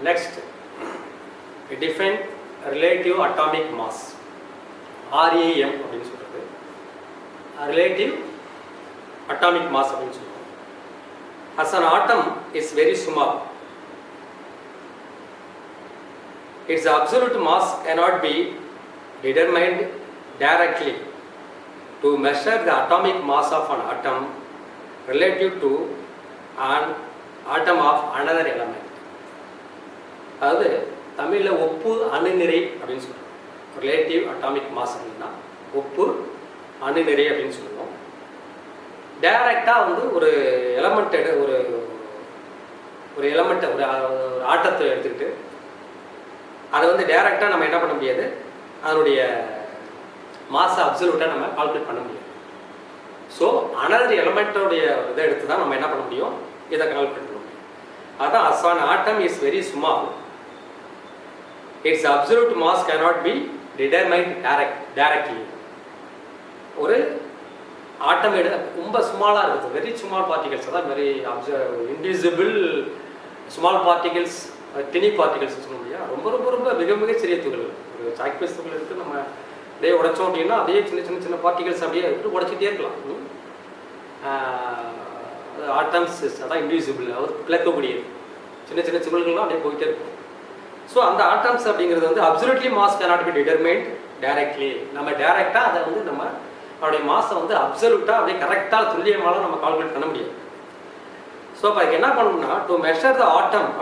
Next, we define relative atomic mass. RAM அப்படின்னு சொல்றது. Relative atomic mass அப்படின்னு சொல்றோம். As an atom is very small, its absolute mass cannot be determined directly. To measure the atomic mass of an atom relative to an atom of another element. அதாவது தமிழில் ஒப்பு அணுநிறை அப்படின்னு சொல்கிறோம். Relative atomic mass அப்படின்னா ஒப்பு அணுநிறை அப்படின்னு சொல்லுவோம். டைரக்டாக வந்து ஒரு எலமெண்ட் ஒரு எலமெண்ட்டை ஒரு ஆட்டத்தை எடுத்துக்கிட்டு அதை வந்து டைரக்டாக நம்ம என்ன பண்ண முடியாது, அதனுடைய மாஸை அப்சல்யூட்டாக நம்ம கால்குலேட் பண்ண முடியாது. ஸோ அனதர் எலமெண்ட்டோடைய இதை எடுத்து தான் நம்ம என்ன பண்ண முடியும், இதை கால்குலேட் பண்ண முடியும். அதான் as an atom is very small, its absolute mass cannot be determined directly. ஒரு ஆட்டம் ரொம்ப ஸ்மாலாக இருக்குது, வெரி ஸ்மால் பார்ட்டிகல்ஸ், அதான் very invisible small particles, tiny particles சொல்ல முடியாது. ரொம்ப ரொம்ப ரொம்ப மிக மிக சிறிய துகள்கள். ஒரு சாக்பீஸ் துகள் எடுத்து நம்ம அப்படியே உடைச்சோம் அப்படின்னா அப்படியே சின்ன சின்ன சின்ன பார்ட்டிகல்ஸ் அப்படியே எடுத்து உடைச்சிட்டே இருக்கலாம். ஆட்டம்ஸ் அதான் இன்விசிபிள், அவர் பிளக்கக்கூடியது சின்ன சின்ன துகள்கள்லாம் அப்படியே போயிட்டே இருக்கும். ஸோ அந்த ஆட்டம்ஸ் அப்படிங்கிறது வந்து absolutely mass cannot be determined directly. நம்ம டைரெக்டாக அதை வந்து நம்ம அவருடைய மாஸை வந்து அப்சல்யூட்டாக அப்படியே கரெக்டாக துல்லியமாக நம்ம கால்குலேட் பண்ண முடியாது. ஸோ இப்போ அதுக்கு என்ன பண்ணணும்னா, to measure the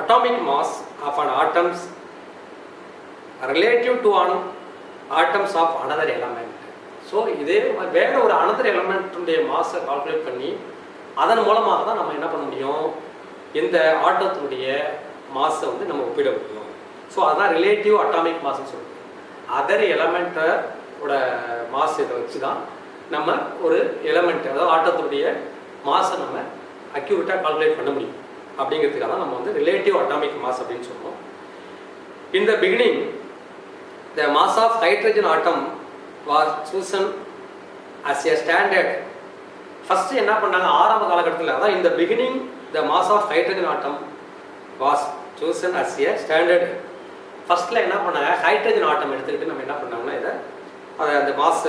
atomic mass of an atoms relative to an atoms of another element. So இதே வேற ஒரு அனதர் எலமெண்ட்டுடைய மாஸை கால்குலேட் பண்ணி அதன் மூலமாக தான் நம்ம என்ன பண்ண முடியும், இந்த ஆட்டத்தினுடைய மாஸை வந்து நம்ம ஒப்பிட முடியும். ஸோ அதுதான் ரிலேட்டிவ் அட்டாமிக் மாஸ்ன்னு சொல்லுவோம். அதர் எலமெண்ட்டோட மாஸ் இதை வச்சு தான் நம்ம ஒரு எலமெண்ட், அதாவது ஆட்டத்தினுடைய மாஸை நம்ம அக்யூரேட்டாக கால்குலேட் பண்ண முடியும். அப்படிங்கிறதுக்காக தான் நம்ம வந்து ரிலேட்டிவ் அட்டாமிக் மாஸ் அப்படின்னு சொல்லுவோம். In the beginning the mass of hydrogen atom was chosen as a standard. First என்ன பண்ணாங்க, ஆரம்ப காலகட்டத்தில், அதான் in the beginning the mass of hydrogen atom was chosen as a standard. ஃபர்ஸ்ட்ல என்ன பண்ணாங்க, ஹைட்ரஜன் ஆட்டம் எடுத்துக்கிட்டு நம்ம என்ன பண்ணாங்கன்னா இதை அதை அந்த மாஸ்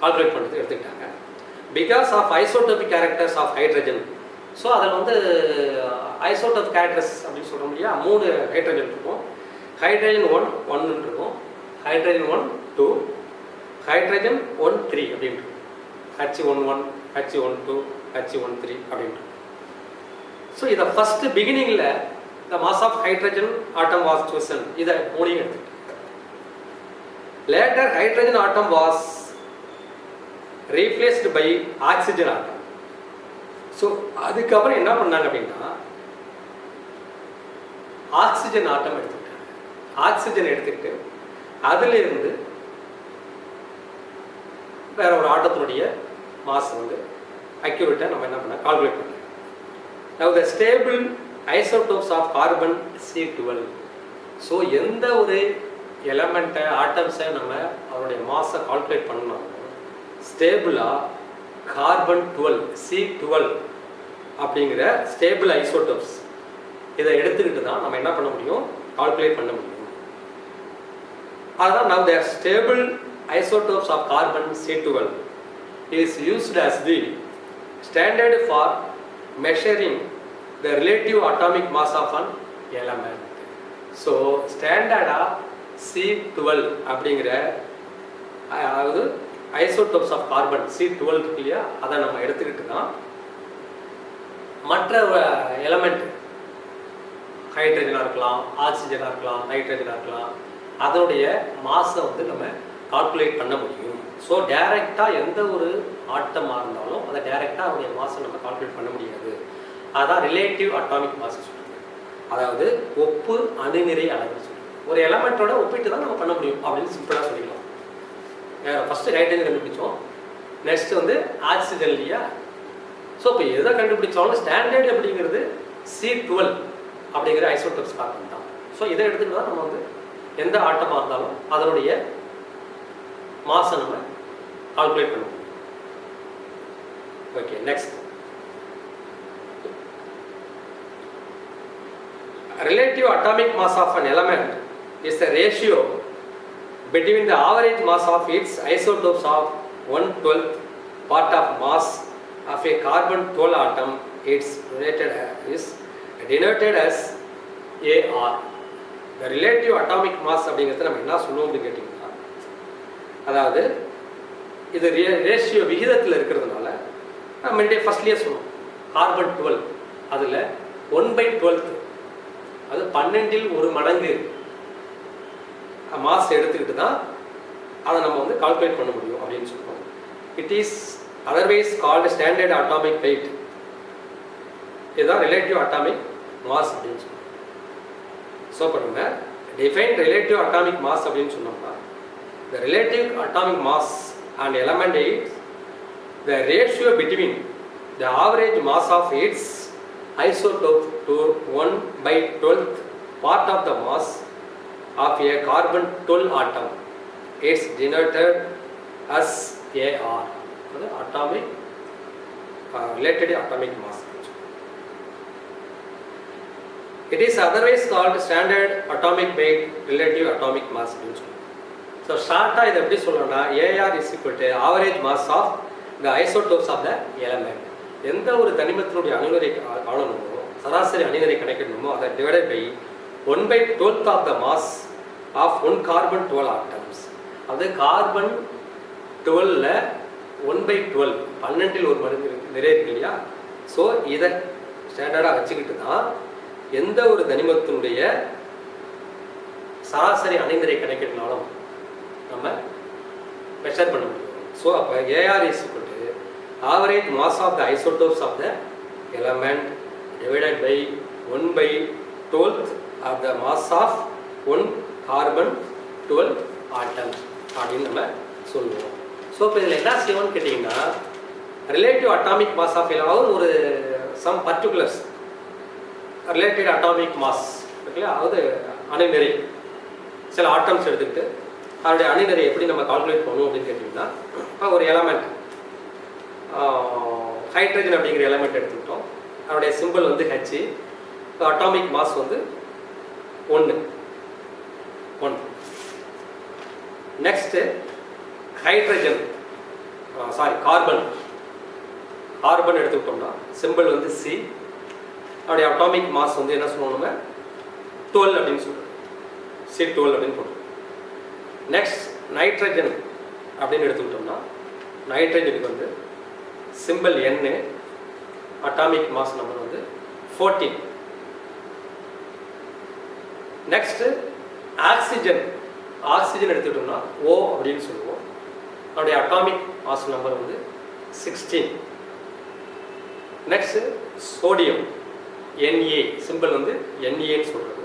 கால்குலேட் பண்ணுறதுக்கு எடுத்துக்கிட்டாங்க. Because of isotopic characters of hydrogen. So அதில் வந்து ஐசோடோபிக் கேரக்டர்ஸ் அப்படின்னு சொல்ல முடியா, 3 ஹைட்ரஜன் இருக்கும். ஹைட்ரஜன் 1 இருக்கும், ஹைட்ரஜன் 1 2, ஹைட்ரஜன் 1 3 அப்படின்ட்டு, H11 H12 H13 அப்படின்ட்டு. ஸோ இதை first பிகினிங்கில் the mass of hydrogen atom was chosen. இதை 3 எடுத்துக்கிட்டு later hydrogen atom was replaced by oxygen atom. So அதுக்கப்புறம் என்ன பண்ணாங்க அப்படின்னா ஆக்சிஜன் ஆட்டம் எடுத்துக்கிட்டாங்க. ஆக்சிஜன் எடுத்துக்கிட்டு அதிலிருந்து வேற ஒரு ஆட்டத்தினுடைய மாஸ் வந்து அக்யூரேட்டாக நம்ம என்ன பண்ண கால்குலேட் பண்ணலாம். Now the stable isotopes of carbon C12. So எந்த ஒரு எலமெண்ட்டை ஆட்டம்ஸை நம்ம அவருடைய மாஸை கால்குலேட் பண்ணணும், ஸ்டேபிளாக கார்பன் 12 C12 அப்படிங்கிற ஸ்டேபிள் ஐசோடோப்ஸ் இதை எடுத்துக்கிட்டு தான் நம்ம என்ன பண்ண முடியும், கால்குலேட் பண்ண முடியும். அதுதான் now the stable isotopes of carbon C12 is used as the standard for measuring the relative atomic mass of an element. So standard C12 அப்படிங்கிற அதாவது ஐசோடோப்ஸ் ஆஃப் கார்பன் C12 இருக்கு இல்லையா, அதை நம்ம எடுத்துக்கிட்டு தான் மற்ற எலமெண்ட் ஹைட்ரஜனாக இருக்கலாம், ஆக்சிஜனாக இருக்கலாம், நைட்ரஜனாக இருக்கலாம், அதனுடைய மாஸை வந்து நம்ம கால்குலேட் பண்ண முடியும். ஸோ டைரெக்டாக எந்த ஒரு ஆட்டமாக இருந்தாலும் அதை டைரெக்டாக அவருடைய மாஸை நம்ம கால்குலேட் பண்ண முடியாது. அதான் ரிலேட்டிவ் அட்டாமிக் மாஸ் சொல்லுது. அதாவது ஒப்பு அணுநிறை அளவு சொல்லுது. ஒரு எலமெண்ட்டோட ஒப்பிட்டு தான் நம்ம பண்ண முடியும் அப்படின்னு சிம்பிளாக சொல்லிக்கலாம். ஃபஸ்ட்டு ஹைட்ரஜன் கண்டுபிடிச்சோம், நெக்ஸ்ட் வந்து ஆக்சிஜன் இல்லையா. ஸோ இப்போ எதை கண்டுபிடிச்சாலும் ஸ்டாண்டர்ட் அப்படிங்கிறது C12 அப்படிங்கிற ஐசோடோப்ஸ் கார்பன் தான். ஸோ இதை எடுத்துகிட்டு தான் நம்ம வந்து எந்த ஆட்டமாக இருந்தாலும் அதனுடைய மாஸை நம்ம கால்குலேட் பண்ண முடியும். Okay, next relative atomic mass of an element is the ratio between the average mass of its isotopes of 1/12 part of mass of a carbon 12 atom. It's is denoted as AR. The relative atomic mass அப்படிங்கிறது நம்ம என்ன சொல்லுவோம் அப்படின்னு கேட்டிங்கன்னா, அதாவது இது ratio விகிதத்தில் இருக்கிறதுனால நம்ம ஃபர்ஸ்ட்லேயே சொன்னோம் கார்பன் 12 அதில் 1/12 அது 12 1 மடங்கு மாஸ் எடுத்துக்கிட்டு தான் அதை நம்ம வந்து கால்குலேட் பண்ண முடியும் அப்படின்னு சொல்லுவோம். It is otherwise called standard atomic wait. இதுதான் ரிலேட்டிவ் அட்டாமிக் மாஸ் அப்படின்னு சொல்லுவோம். ஸோ இப்போ நம்ம டிஃபைன் ரிலேட்டிவ் அட்டாமிக் மாஸ் அப்படின்னு சொன்னோம்னா, the relative atomic mass and element is the ratio between the average mass of its isotope to 1/12 part of the mass of a carbon 12 atom. It's denoted as AR, atomic related atomic mass. It is otherwise called standard atomic weight relative atomic mass. So short இது எப்படி சொல்லணும்னா, AR is equal to average mass of the isotopes of the element. எந்த ஒரு தனிமத்தினுடைய அணுநிறை காணணுமோ, சராசரி அணுநிறை கணக்கிடணுமோ, அதை divided by 1/12 of the mass of 1 carbon 12 atoms. அது கார்பன் 12ல் 1/12 12 1 மடங்கு நிறைய இருக்கு இல்லையா. ஸோ இதை ஸ்டாண்டர்டாக வச்சுக்கிட்டு தான் எந்த ஒரு தனிமத்தினுடைய சராசரி அணுநிறை கணக்கிடனாலும் நம்ம மெஷர் பண்ண முடியும். ஸோ அப்போ AR is equal to average mass of the isotopes of the element divided by 1/12 of the mass of 1 carbon 12 atom அப்படின்னு நம்ம சொல்லுவோம். ஸோ இப்போ இதில் என்ன செய்வோம்னு கேட்டிங்கன்னா, ரிலேட்டிவ் அட்டாமிக் மாஸ் ஆஃப் ஒரு some particulars related atomic mass இருக்குல்லையா, அதாவது அணுநிறை சில ஆட்டம்ஸ் எடுத்துக்கிட்டு அதனுடைய அணுநிறை எப்படி நம்ம கால்குலேட் பண்ணுவோம் அப்படின்னு கேட்டிங்கன்னா, இப்போ ஒரு எலமெண்ட் ஹைட்ரஜன் அப்படிங்கிற எலமெண்ட் எடுத்துக்கிட்டோம். அதனுடைய சிம்பிள் வந்து H. அட்டாமிக் மாஸ் வந்து 1. நெக்ஸ்ட்டு ஹைட்ரஜன் கார்பன் எடுத்துக்கிட்டோம்னா சிம்பிள் வந்து C. அதனுடைய அட்டாமிக் மாஸ் வந்து என்ன சொல்லுவோம், 12 அப்படின்னு சொல்கிறோம். C12 அப்படின்னு போடுறோம். நெக்ஸ்ட் நைட்ரஜன் அப்படின்னு எடுத்துக்கிட்டோம்னா நைட்ரஜனுக்கு வந்து simple N, atomic mass number வந்து 14. நெக்ஸ்ட் ஆக்சிஜன் எடுத்துக்கிட்டோம்னா O அப்படின்னு சொல்லுவோம். அதோடைய அட்டாமிக் மாஸ் நம்பர் வந்து 16. நெக்ஸ்ட் சோடியம் Na, சிம்பிள் வந்து Na சொல்றது.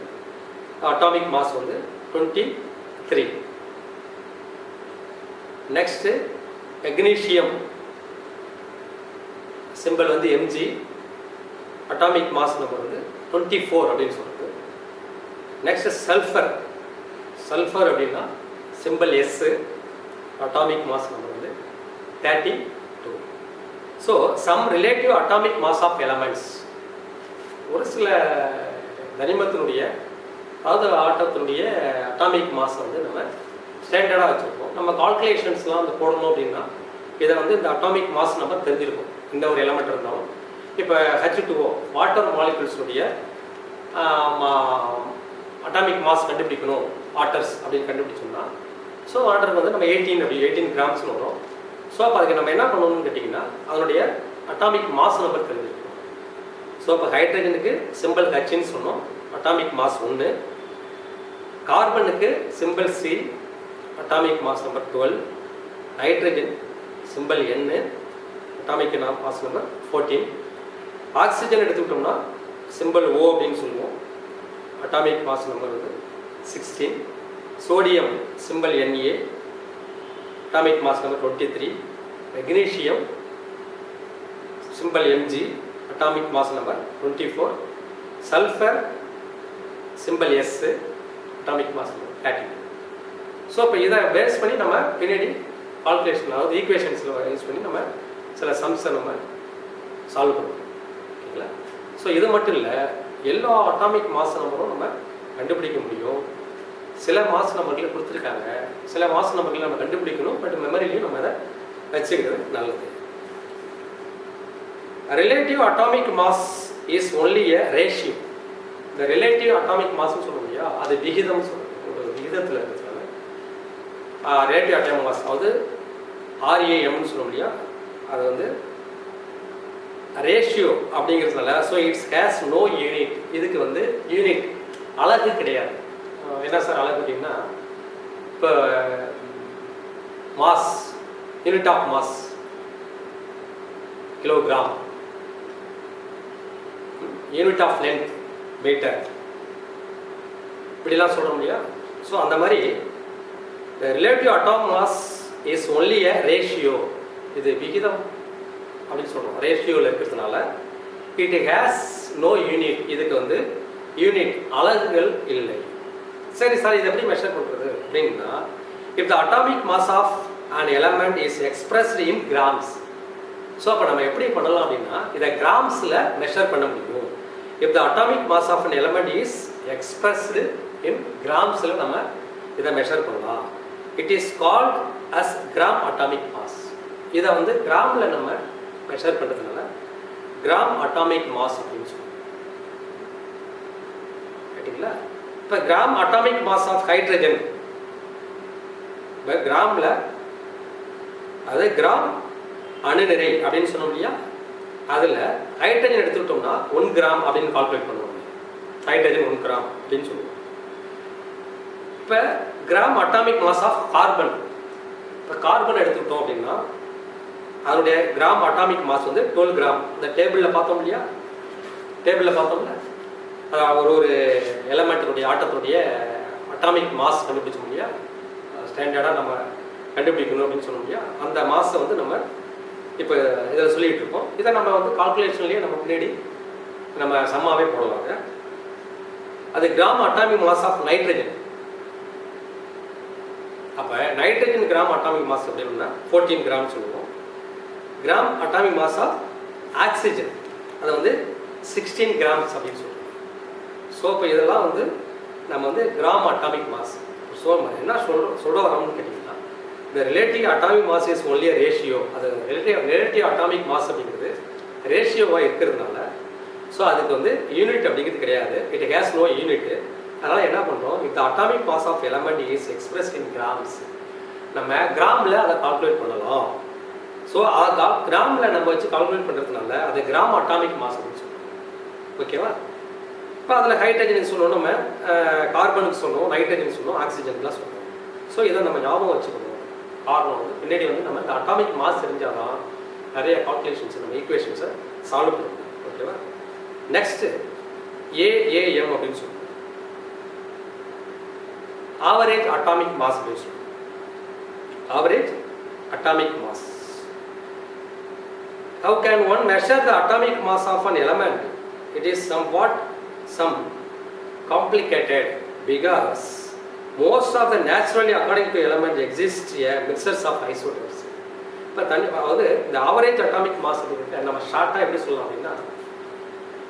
அட்டாமிக் மாஸ் வந்து 23. நெக்ஸ்ட் மெக்னீசியம் சிம்பிள் வந்து Mg, அட்டாமிக் மாஸ் நம்பர் வந்து 24 அப்படின்னு சொல்றது. நெக்ஸ்ட் சல்ஃபர் அப்படின்னா symbol S, atomic mass number வந்து 32. So some relative atomic mass of elements. ஒரு சில தனிமத்தினுடைய அதாவது ஆட்டத்தினுடைய அட்டாமிக் மாஸ் வந்து நம்ம ஸ்டாண்டர்டாக வச்சுருக்கோம். நம்ம கால்குலேஷன்ஸ்லாம் வந்து போடணும் அப்படின்னா இதை வந்து இந்த அட்டாமிக் மாஸ் நம்பர் தெரிஞ்சிருக்கும். இந்த ஒரு எலமெண்ட் இருந்தாலும் இப்போ H2O வாட்டர் மாலிகுல்ஸுடைய அட்டாமிக் மாஸ் கண்டுபிடிக்கணும் வாட்டர்ஸ் அப்படின்னு கண்டுபிடிச்சோம்னா, ஸோ வாட்டருக்கு வந்து நம்ம 18 கிராம்ஸ்னு வரும். ஸோ அப்போ அதுக்கு நம்ம என்ன பண்ணணும்னு கேட்டிங்கன்னா, அதனுடைய அட்டாமிக் மாஸ் நம்பர் தெரிஞ்சிருக்கணும். ஸோ இப்போ ஹைட்ரஜனுக்கு சிம்பிள் Hன்னு சொன்னோம், அட்டாமிக் மாஸ் 1. கார்பனுக்கு symbol C, atomic mass number 12. Nitrogen symbol N, atomic mass number 14. Oxygen எடுத்துக்கிட்டோம்னா சிம்பிள் O அப்படின்னு சொல்லுவோம், அட்டாமிக் மாஸ் நம்பர் வந்து 16. Sodium symbol Na, atomic mass number 23. Magnesium symbol Mg, atomic mass number 24. Sulphur symbol S, atomic mass number 30. So இப்போ இதை base பண்ணி நம்ம பின்னாடி calculation அதாவது ஈக்குவேஷன்ஸில் யூஸ் பண்ணி நம்ம சில சம்ஸை நம்ம சால்வ் பண்ணுவோம். ஓகேங்களா? ஸோ இது மட்டும் இல்லை, எல்லா அட்டாமிக் மாஸ் நம்பரும் நம்ம கண்டுபிடிக்க முடியும். சில மாஸ் நம்பர்களை கொடுத்துருக்காங்க, சில மாஸ் நம்பர்களை நம்ம கண்டுபிடிக்கணும், பட் மெமரிலையும் நம்ம அதை வச்சுக்கிறது நல்லது. Relative atomic mass is only a ratio. இந்த ரிலேட்டிவ் அட்டாமிக் மாஸ்ன்னு சொல்லுவோம் இல்லையா, அது விகிதம் சொல்லுவோம், ஒரு விகிதத்தில் இருக்கிறதுனால ரிலேட்டிவ் அட்டாமிக் மாஸ், அதாவது RAMன்னு சொல்லுவோம் இல்லையா, அது வந்து ரேஷியோ அப்படிங்கிறதுனால. So it's has no unit. இதுக்கு வந்து யூனிட் அலகு கிடையாது. என்ன சார் அலகு அப்படின்னா, இப்போ mass, unit of mass kilogram, unit of length metre, இப்படிலாம் சொல்கிறோம் இல்லையா. ஸோ அந்த மாதிரி relative atomic mass is only a ratio. இது விகிதம் அப்படின்னு சொல்கிறோம், ரேஷியோவில் இருக்கிறதுனால. It has no unit. இதுக்கு வந்து யூனிட் அலகுகள் இல்லை. சரி சார், இது எப்படி மெஷர் பண்ணுறது அப்படின்னா, if the atomic mass of an element is expressed in grams. So அப்போ நம்ம எப்படி பண்ணலாம் அப்படின்னா, இதை கிராம்ஸில் மெஷர் பண்ண முடியும். If the atomic mass of an element is expressed in கிராம்ஸில் நம்ம இதை மெஷர் பண்ணலாம். It is called as gram atomic mass. இதை வந்து கிராமில் நம்ம மெஷர் பண்ணுறதுனால கிராம் அட்டாமிக் மாஸ் அப்படின்னு சொல்லுவோம். கேட்டிங்களா? இப்போ gram atomic mass of hydrogen, இப்போ கிராமில் அது கிராம் அணுநிறை அப்படின்னு சொன்னோம் இல்லையா, அதில் ஹைட்ரஜன் எடுத்துக்கிட்டோம்னா 1 கிராம் அப்படின்னு கால்குலேட் பண்ணுவோம். ஹைட்ரஜன் 1 கிராம் அப்படின்னு சொல்லுவோம். இப்போ gram atomic mass of carbon, இப்போ கார்பன் எடுத்துக்கிட்டோம் அப்படின்னா அதனுடைய கிராம் அட்டாமிக் மாஸ் வந்து 12 கிராம். இந்த டேபிளில் பார்த்தோம் இல்லையா, டேபிளில் பார்த்தோம்ல, ஒரு எலமெண்ட்டினுடைய ஆட்டத்தினுடைய அட்டாமிக் மாஸ் கண்டுபிடிச்சோம் இல்லையா, ஸ்டாண்டர்டாக நம்ம கண்டுபிடிக்கணும் அப்படின்னு சொன்னோம் இல்லையா, அந்த மாஸை வந்து நம்ம இப்போ இதில் சொல்லிகிட்டு இருக்கோம். இதை நம்ம வந்து கால்குலேஷன்லேயே நம்ம முன்னாடி நம்ம சம்மாவே போடுவாங்க. அது gram atomic mass of nitrogen. அப்போ நைட்ரஜன் கிராம் அட்டாமிக் மாஸ் அப்படின்னா 14 கிராம் சொல்லுவோம். Gram atomic mass of oxygen அதை வந்து 16 கிராம்ஸ் அப்படின்னு சொல்லுவோம். ஸோ இப்போ இதெல்லாம் வந்து நம்ம வந்து கிராம் அட்டாமிக் மாஸ். ஸோ என்ன சொல்ல வரோம்னு கேட்டிங்கன்னா, இந்த relative atomic mass is only ratio. அது ரிலேட்டிவ் அட்டாமிக் மாஸ் அப்படிங்கிறது ரேஷியோவாக இருக்கிறதுனால, ஸோ அதுக்கு வந்து யூனிட் அப்படிங்கிறது கிடையாது. It has no unit. அதனால் என்ன பண்ணுறோம், இந்த atomic mass of element is expressed in grams. நம்ம கிராமில் அதை கால்குலேட் பண்ணலாம். ஸோ கிராமில் நம்ம வச்சு கால்குலேட் பண்ணுறதுனால அது கிராம் அட்டாமிக் மாஸ் அப்படின்னு சொல்லுவோம். ஓகேவா? இப்போ அதில் ஹைட்ரஜன் சொல்லுவோம், நம்ம கார்பனுக்கு சொல்லுவோம், நைட்ரஜன் சொல்லுவோம், ஆக்சிஜனுக்குலாம் சொல்லுவோம். ஸோ இதை நம்ம ஞாபகம் வச்சுக்கணும். காரணம் வந்து பின்னாடி வந்து நம்ம இந்த அட்டாமிக் மாஸ் தெரிஞ்சால் தான் நிறைய கால்குலேஷன்ஸ், நம்ம ஈக்குவேஷன்ஸை சால்வ் பண்ணுவோம். ஓகேவா? நெக்ஸ்ட்டு AAM அப்படின்னு சொல்லுவோம், ஆவரேஜ் அட்டாமிக் மாஸ் அப்படின்னு சொல்லுவோம். Average atomic mass. How can one measure the atomic mass of an element? It is somewhat complicated because most of the naturally according to element exist a mixtures of isotopes. இப்போ அதாவது இந்த average atomic mass அப்படிங்கிறது நம்ம ஷார்ட்டாக எப்படி சொல்லலாம் அப்படின்னா,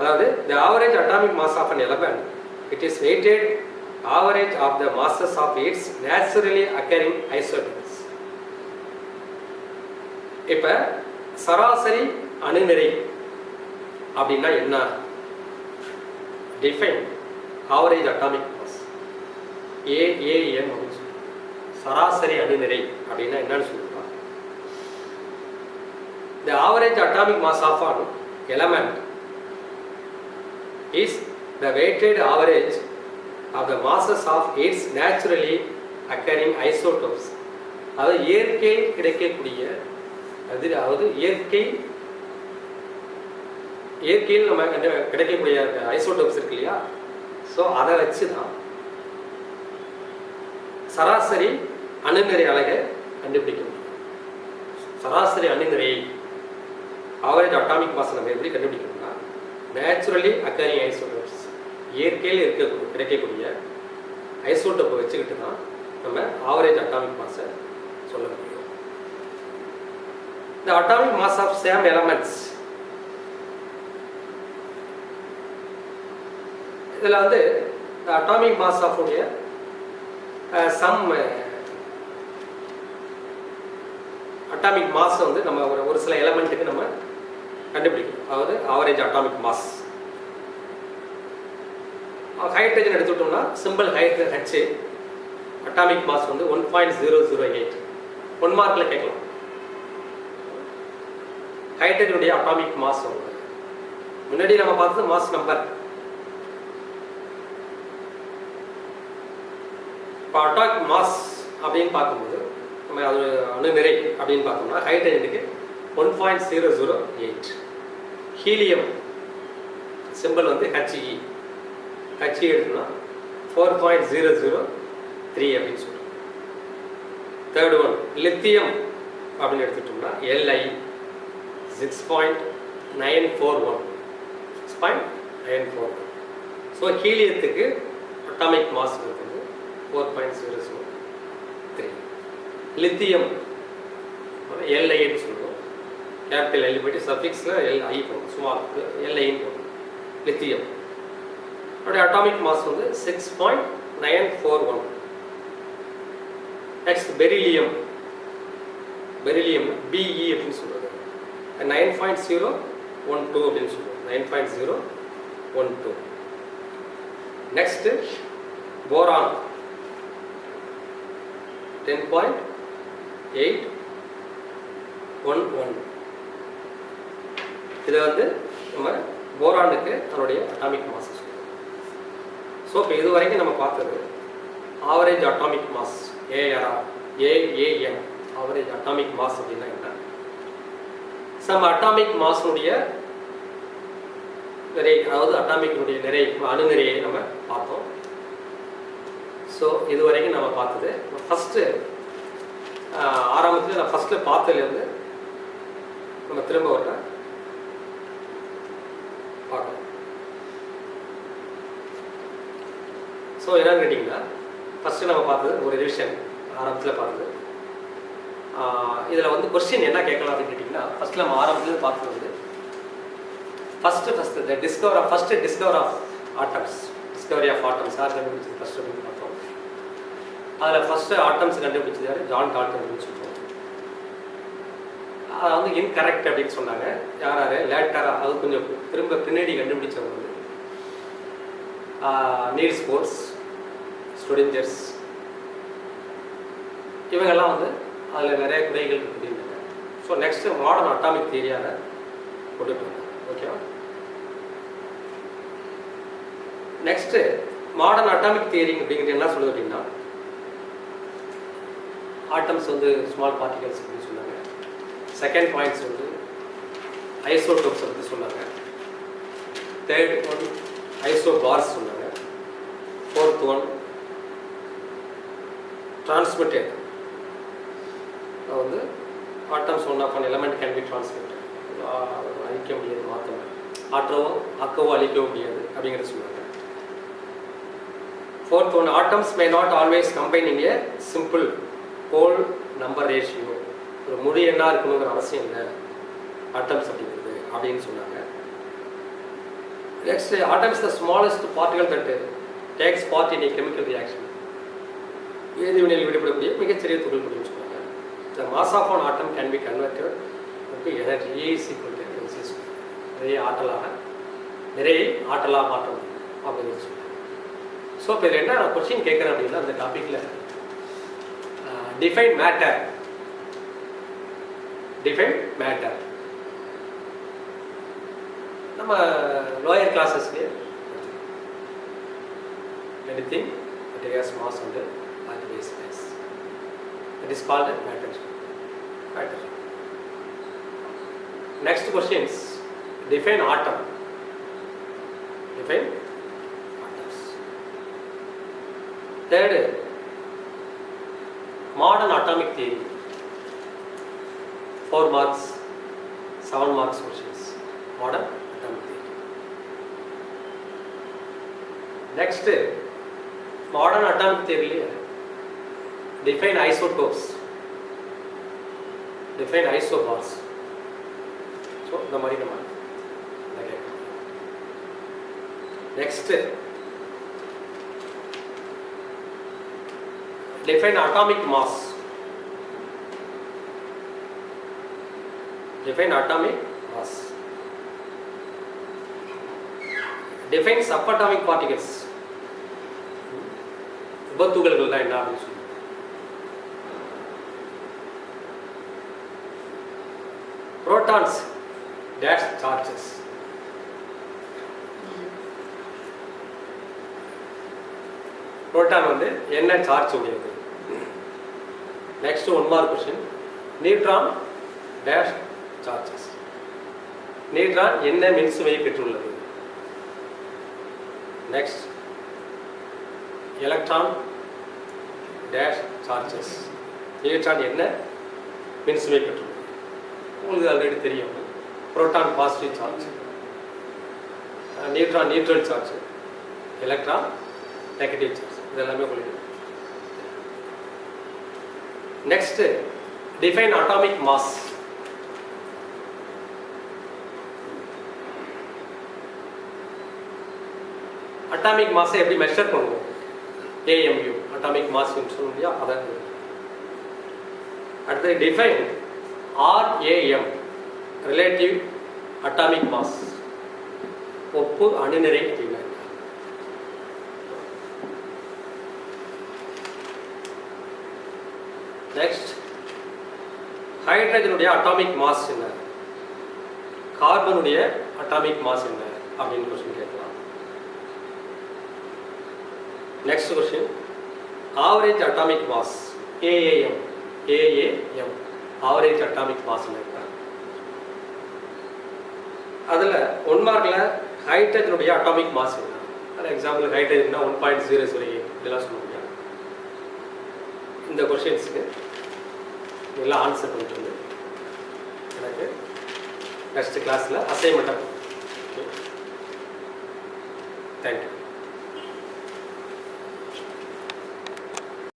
அதாவது the average atomic mass of an element, it is weighted average of the masses of its naturally occurring isotopes. இப்போ சராசரி அணுநிறை அப்படின்னா என்ன? Define average atomic mass, AAM அப்படின்னு சொல்லுவோம். சராசரி அணுநிறை அப்படின்னா என்னன்னு சொல்லுவோம். The average atomic mass of an element is the weighted average of the masses of its naturally occurring isotopes. அதாவது இயற்கையில் கிடைக்கக்கூடிய, அதாவது இயற்கையில் நம்ம கிடைக்கக்கூடிய ஐசோடோப்ஸ் இருக்கு இல்லையா, ஸோ அதை வச்சு தான் சராசரி அணுநிறை அலகை கண்டுபிடிக்க முடியும். சராசரி அணுநிறை ஆவரேஜ் அட்டாமிக் மாஸ் நம்ம எப்படி கண்டுபிடிக்கணும்னா, நேச்சுரலி அக்கரிங் ஐசோடோப்ஸ், இயற்கையில் கிடைக்கக்கூடிய ஐசோடோப்பை வச்சுக்கிட்டு தான் நம்ம ஆவரேஜ் அட்டாமிக் மாஸை சொல்ல முடியும். The atomic mass of same elements இதில் வந்து அட்டாமிக் மாஸ் ஆஃப் உடைய சம் அட்டாமிக் மாஸ் வந்து நம்ம ஒரு சில எலமெண்ட்டுக்கு நம்ம கண்டுபிடிக்கணும். அதாவது ஆவரேஜ் அட்டாமிக் மாஸ். ஹைட்ரஜன் எடுத்துட்டோம்னா சிம்பிள் ஹெச், அட்டாமிக் மாஸ் வந்து 1.008. 1 மார்க்கில் கேட்கலாம். ஹைட்ரஜனுடைய அட்டாமிக் மாஸ் வந்து முன்னாடி நம்ம பார்த்தது மாஸ் நம்பர். இப்போ அட்டாமிக் மாஸ் அப்படின்னு பார்க்கும்போது நம்ம அது அணு நிறை அப்படின்னு பார்த்தோம்னா ஹைட்ரஜனுக்கு 1.008. ஹீலியம் சிம்பிள் வந்து ஹெச்இ எடுத்தோம்னா 4.003 அப்படின்னு சொல்கிறோம். தேர்ட் ஒன் லித்தியம் அப்படின்னு எடுத்துட்டோம்னா எல்ஐ 6.941. ஸோ ஹீலியத்துக்கு அட்டாமிக் மாஸ் இருக்குது 4.003. லித்தியம் எல்ஐன்னு சொல்லுவோம். கேபிட்டல் எல் போய்ட்டு சஃபிக்ஸில் எல்ஐ போகும், ஸ்மால் எல்ஐன்னு போகும். லித்தியம் அதோடைய அட்டாமிக் மாஸ் வந்து 6.941. நெக்ஸ்ட் பெரிலியம் பிஇ அப்படின்னு சொல்கிறது 9.012 அப்படின்னு சொல்லுவோம். 9.012. Next boron 10.811. இது வந்து நம்ம போரானுக்கு அதனுடைய அட்டாமிக் மாஸ் சொல்லுவோம். ஸோ இப்போ இது வரைக்கும் நம்ம பார்த்தது average atomic mass ஏஏஎம். Average atomic mass அப்படின்னா என்ன? சம் அட்டாமிக் மாஸுடைய நிறை, அதாவது அட்டாமிக்கினுடைய நிறை, அணு நிறையை நம்ம பார்த்தோம். ஸோ இது வரைக்கும் நம்ம பார்த்தது ஃபஸ்ட்டு ஆரம்பத்தில் நான் ஃபஸ்ட்டில் பார்த்ததுலேருந்து நம்ம திரும்ப வர பார்க்கலாம். ஸோ என்னன்னு கேட்டிங்கன்னா ஃபஸ்ட்டு நம்ம பார்த்தது ஒரு ரிவிஷன் ஆரம்பத்தில் பார்த்தது. இதில் வந்து கொஸ்டின் என்ன கேட்கலாம் அப்படின்னு கேட்டிங்கன்னா ஃபஸ்ட்டு நம்ம ஆரம்பத்தில் பார்த்தது வந்து first discover of atoms. Discovery of atoms யார் கண்டுபிடிச்சது ஃபஸ்ட்டு அப்படின்னு பார்த்தோம். அதில் ஃபஸ்ட்டு ஆட்டம்ஸ் கண்டுபிடிச்சது யார்? ஜான் டால்டன் அப்படின்னு சொல்லுவோம். அதை வந்து இன்கரெக்ட் அப்படின்னு சொன்னாங்க. யார் லேட்டராக அது கொஞ்சம் திரும்ப பின்னாடி கண்டுபிடிச்சவங்க வந்து நீல்ஸ் போர்ஸ், ஸ்டோடிஞ்சர்ஸ், இவங்கெல்லாம் வந்து அதில் நிறைய குறைகள் இருக்குதுன்னு. ஸோ நெக்ஸ்ட்டு மாடர்ன் அட்டாமிக் தியரியாக கொண்டுட்டு வந்தாங்க. ஓகேவா? நெக்ஸ்ட்டு மாடர்ன் அட்டாமிக் தியரி அப்படிங்கிறது என்ன சொல்லுது அப்படின்னா ஆட்டம்ஸ் வந்து ஸ்மால் பார்ட்டிகல்ஸ் அப்படின்னு சொன்னாங்க. செகண்ட் பாயிண்ட்ஸ் வந்து ஐசோடோப்ஸ் பற்றி சொன்னாங்க. தேர்ட் ஒன் ஐசோபார்ஸ் சொன்னாங்க. Fourth one transmitted. வந்து atoms one of an element can be transmitted. அழிக்க முடியாது, மாற்ற ஆக்கவோ அழிக்கவோ முடியாது அப்படிங்கிறத சொன்னாங்க. Fourth one atoms may not always combine in a simple whole number ratio. ஒரு முழு எண்ணாக இருக்கணுங்கிற அவசியம் இல்லை ஆட்டம்ஸ் அப்படிங்கிறது அப்படின்னு சொன்னாங்க. Next atoms the smallest particle that takes part in a chemical reaction. வேதிவினையில் விடுபடக்கூடிய மிகச்சிறிய துகள் அப்படின்னு சொன்னாங்க. The mass of an atom can be converted to energy is equal to m c square. நிறைய ஆற்றலாக மாற்ற முடியும் அப்படின்னு சொன்னாங்க. ஸோ இப்போ இதில் என்ன நான் கொஸ்டின் கேட்குறேன் அப்படின்னா அந்த டாப்பிக்கில் டிஃபைன் மேட்டர் நம்ம லோயர் கிளாஸஸ்க்கு anything that has mass and particle space, it is called matter. Next questions, define atom. Atoms. Third, modern atomic theory. 4 marks, 7 marks questions. Modern atomic theory. Next, modern atomic theory define isotopes, define isobars. So the mari nama next define atomic mass. Define atomic mass. Define subatomic particles. உபத்துகள்கள் என்ன அப்படின்னு சொல்லி. Protons dash charges. Proton வந்து என்ன charge உடையது. Next one mark question. Neutron dash charges. Neutron என்ன மின்சுமையை பெற்றுள்ளது. Next electron dash charges. Neutron என்ன மின்சுமை பெற்றுள்ளது. உங்களுக்கு ஆல்ரெடி தெரியும். Proton positive charge, neutron neutral charge, electron negative charge. இதெல்லாமே உங்களுக்கு. Next define atomic mass. Atomic மாஸை எப்படி மெஷர் பண்ணுவோம். AMU அட்டாமிக் மாஸ் சொல்லுவோம் இல்லையா. அதான் அடுத்து define RAM relative atomic mass. ஒப்பு அணுநிறை அப்படின்னா நெக்ஸ்ட் ஹைட்ரஜனுடைய அட்டாமிக் மாஸ் என்ன, கார்பனுடைய அட்டாமிக் மாஸ் என்ன அப்படின்னு கொஸ்டின் கேட்கலாம். Next question average atomic mass. AAM average atomic mass என்ன. அதில் 1 மார்க்கில் ஹைட்ரஜனுடைய அட்டாமிக் மாஸ் என்ன. ஃபார் எக்ஸாம்பிள் ஹைட்ரஜன்னா 1.008 இதெல்லாம் சொல்ல முடியாது. இந்த கொஸ்டின்ஸுக்கு எல்லாம் ஆன்சர் பண்ணிட்டு வந்து எனக்கு நெக்ஸ்ட் கிளாஸில் அசைன்மெண்ட்டாக. தேங்க்யூ.